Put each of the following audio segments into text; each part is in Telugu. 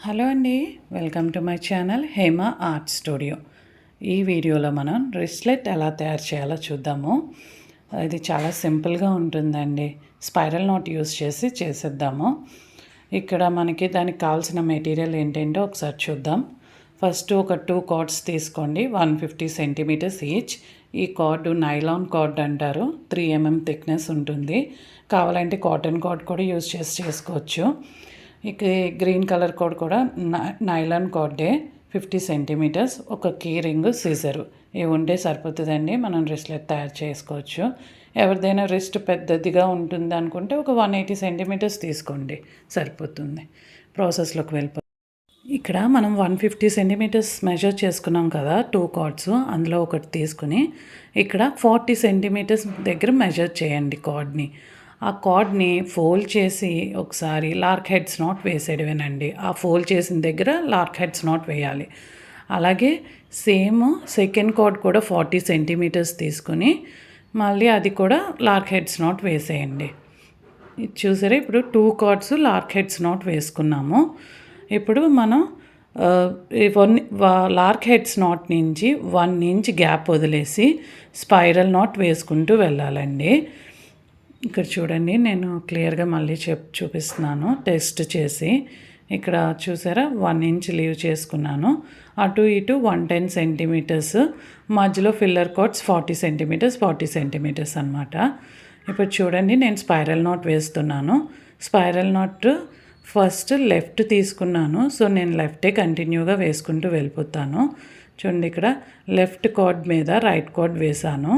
హలో అండి, welcome to my channel Hema art studio. ఈ వీడియోలో మనం రిస్లెట్ ఎలా తయారు చేయాలో చూద్దాము. ఇది చాలా సింపుల్గా ఉంటుందండి. స్పైరల్ నాట్ యూస్ చేసి చేసేద్దాము. ఇక్కడ మనకి దానికి కావాల్సిన మెటీరియల్ ఏంటంటో ఒకసారి చూద్దాం. ఫస్ట్ ఒక 2 కార్డ్స్ తీసుకోండి, 150 సెంటీమీటర్స్ ఈచ్. ఈ కార్డు నైలాన్ కార్డ్ అంటారు, 3 mm థిక్నెస్ ఉంటుంది. కావాలంటే కాటన్ కార్డ్ కూడా యూస్ చేసి చేసుకోవచ్చు. ఇక గ్రీన్ కలర్ కార్డ్ కూడా నైలాన్ కార్డే, 50 సెంటీమీటర్స్. ఒక కీ రింగ్, సీజరు ఇవి ఉంటే సరిపోతుందండి. మనం రిస్లెట్ తయారు చేసుకోవచ్చు. ఎవరిదైనా రిస్ట్ పెద్దదిగా ఉంటుంది అనుకుంటే ఒక 180 సెంటీమీటర్స్ తీసుకోండి, సరిపోతుంది. ప్రాసెస్లోకి వెళ్ళిపో. ఇక్కడ మనం 150 సెంటీమీటర్స్ మెజర్ చేసుకున్నాం కదా, 2 కార్డ్స్. అందులో ఒకటి తీసుకుని ఇక్కడ 40 సెంటీమీటర్స్ దగ్గర మెజర్ చేయండి కార్డ్ని. ఆ కార్డ్ని ఫోల్డ్ చేసి ఒకసారి లార్క్ హెడ్స్ నాట్ వేసేయడమేనండి. ఆ ఫోల్డ్ చేసిన దగ్గర లార్క్ హెడ్స్ నాట్ వేయాలి. అలాగే సేమ్ సెకండ్ కార్డ్ కూడా 40 సెంటీమీటర్స్ తీసుకుని మళ్ళీ అది కూడా లార్క్ హెడ్స్ నాట్ వేసేయండి. ఇది చూసారా, ఇప్పుడు 2 కార్డ్స్ లార్క్ హెడ్స్ నాట్ వేసుకున్నాము. ఇప్పుడు మనం లార్క్ హెడ్స్ నాట్ నుంచి 1 ఇంచ్ గ్యాప్ వదిలేసి స్పైరల్ నాట్ వేసుకుంటూ వెళ్ళాలండి. ఇక్కడ చూడండి, నేను క్లియర్గా మళ్ళీ చూపిస్తున్నాను టెస్ట్ చేసి. ఇక్కడ చూసారా, 1 ఇంచ్ లీవ్ చేసుకున్నాను. అటు ఇటు 110 సెంటీమీటర్స్, మధ్యలో ఫిల్లర్ కార్డ్స్ 40 సెంటీమీటర్స్ అనమాట. ఇప్పుడు చూడండి, నేను స్పైరల్ నాట్ వేస్తున్నాను. స్పైరల్ నాట్ ఫస్ట్ లెఫ్ట్ తీసుకున్నాను, సో నేను లెఫ్టే కంటిన్యూగా వేసుకుంటూ వెళ్ళిపోతాను. చూడండి, ఇక్కడ లెఫ్ట్ కార్డ్ మీద రైట్ కార్డ్ వేసాను.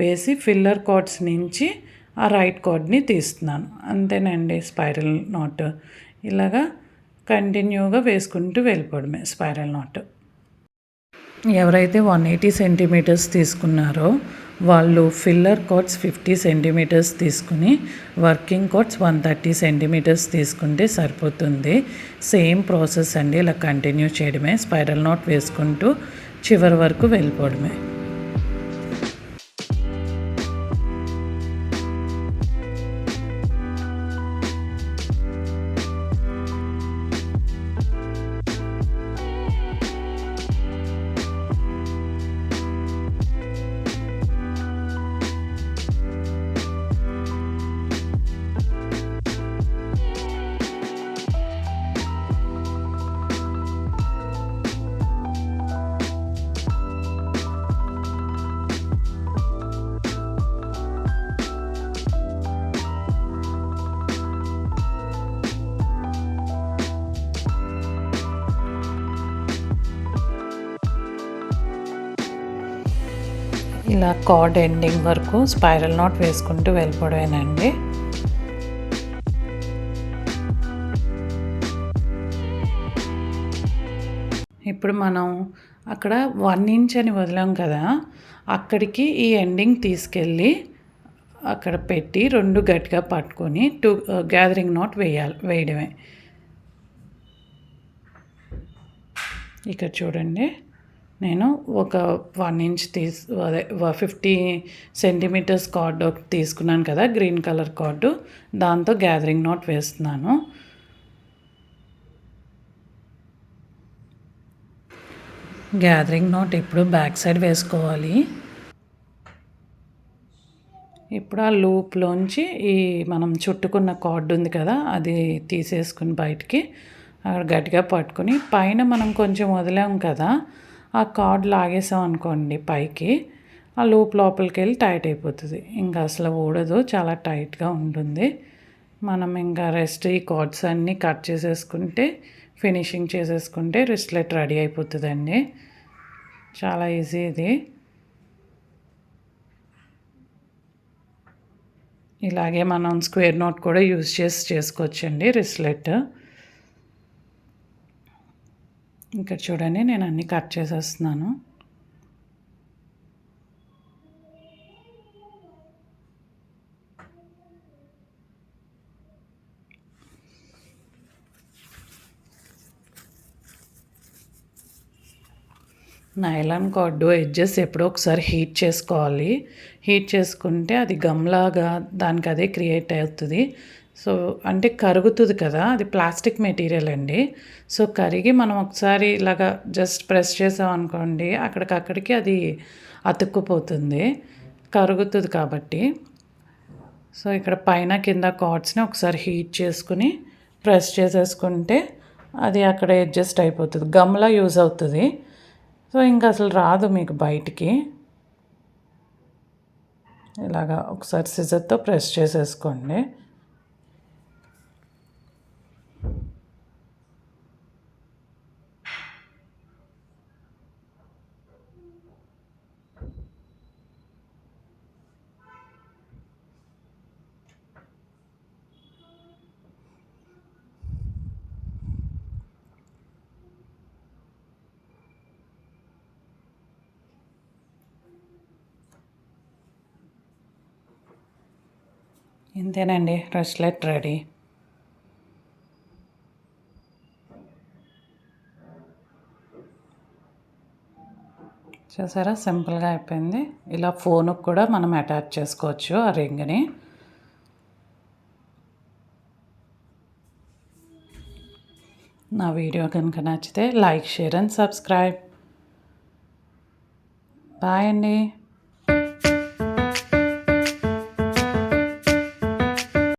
వేసి ఫిల్లర్ కార్డ్స్ నుంచి ఆ రైట్ కార్డ్ని తీస్తున్నాను. అంతేనండి, స్పైరల్ నాట్ ఇలాగా కంటిన్యూగా వేసుకుంటూ వెళ్ళిపోవడమే స్పైరల్ నాట్. ఎవరైతే 180 సెంటీమీటర్స్ తీసుకున్నారో వాళ్ళు ఫిల్లర్ కార్డ్స్ 50 సెంటీమీటర్స్ తీసుకుని వర్కింగ్ కార్డ్స్ 130 సెంటీమీటర్స్ తీసుకుంటే సరిపోతుంది. సేమ్ ప్రాసెస్ అండి, ఇలా కంటిన్యూ చేయడమే. స్పైరల్ నాట్ వేసుకుంటూ చివరి వరకు వెళ్ళిపోవడమే. ఇలా కార్డ్ ఎండింగ్ వరకు స్పైరల్ నాట్ వేసుకుంటూ వెళ్ళిపోవడమేనండి. ఇప్పుడు మనం అక్కడ 1 ఇంచ్ అని వదిలాం కదా, అక్కడికి ఈ ఎండింగ్ తీసుకెళ్ళి అక్కడ పెట్టి 2 గట్టిగా పట్టుకొని గ్యాదరింగ్ నాట్ వేయడమే. ఇక్కడ చూడండి, నేను ఒక 1 ఇంచ్ అదే 50 సెంటీమీటర్స్ కార్డ్ తీసుకున్నాను కదా, గ్రీన్ కలర్ కార్డు, దాంతో గ్యాదరింగ్ నాట్ వేస్తున్నాను. గ్యాదరింగ్ నాట్ ఇప్పుడు బ్యాక్ సైడ్ వేసుకోవాలి. ఇప్పుడు ఆ లూప్లోంచి ఈ మనం చుట్టుకున్న కార్డు ఉంది కదా, అది తీసేసుకుని బయటికి అక్కడ గట్టిగా పట్టుకుని పైన మనం కొంచెం వదిలాం కదా, ఆ కార్డ్ లాగేసాం అనుకోండి పైకి, ఆ లూప్ లోపలికి వెళ్ళి టైట్ అయిపోతుంది. ఇంకా అసలు ఊడదు, చాలా టైట్గా ఉంటుంది. మనం ఇంకా ఈ కార్డ్స్ అన్నీ కట్ చేసేసుకుంటే, ఫినిషింగ్ చేసేసుకుంటే రిస్లెట్ రెడీ అయిపోతుందండి. చాలా ఈజీ ఇది. ఇలాగే మనం స్క్వేర్ నోట్ కూడా యూజ్ చేసుకోవచ్చండి రిస్లెట్. ఇక్కడ చూడండి, నేను అన్నీ కట్ చేసేస్తున్నాను. నైలాన్ కార్డు ఎడ్జెస్ ఎప్పుడో ఒకసారి హీట్ చేసుకోవాలి. హీట్ చేసుకుంటే అది గమ్లాగా దానికి అదే క్రియేట్ అవుతుంది. సో అంటే కరుగుతుంది కదా, అది ప్లాస్టిక్ మెటీరియల్ అండి. సో కరిగి మనం ఒకసారి ఇలాగా జస్ట్ ప్రెస్ చేసామనుకోండి, అక్కడికక్కడికి అది అతుక్కుపోతుంది, కరుగుతుంది కాబట్టి. సో ఇక్కడ పైన కింద కార్డ్స్ని ఒకసారి హీట్ చేసుకుని ప్రెస్ చేసేసుకుంటే అది అక్కడ అడ్జస్ట్ అయిపోతుంది, గమ్లా యూజ్ అవుతుంది. సో ఇంకా అసలు రాదు మీకు బయటికి. ఇలాగా ఒకసారి సిజర్తో ప్రెస్ చేసేసుకోండి. ఇంతేనండి, బ్రెస్లెట్ రెడీ. చూసారా, సింపుల్గా అయిపోయింది. ఇలా ఫోన్కి కూడా మనం అటాచ్ చేసుకోవచ్చు ఆ రింగ్ని. నా వీడియో కనుక నచ్చితే like, share and subscribe. Bye అండి.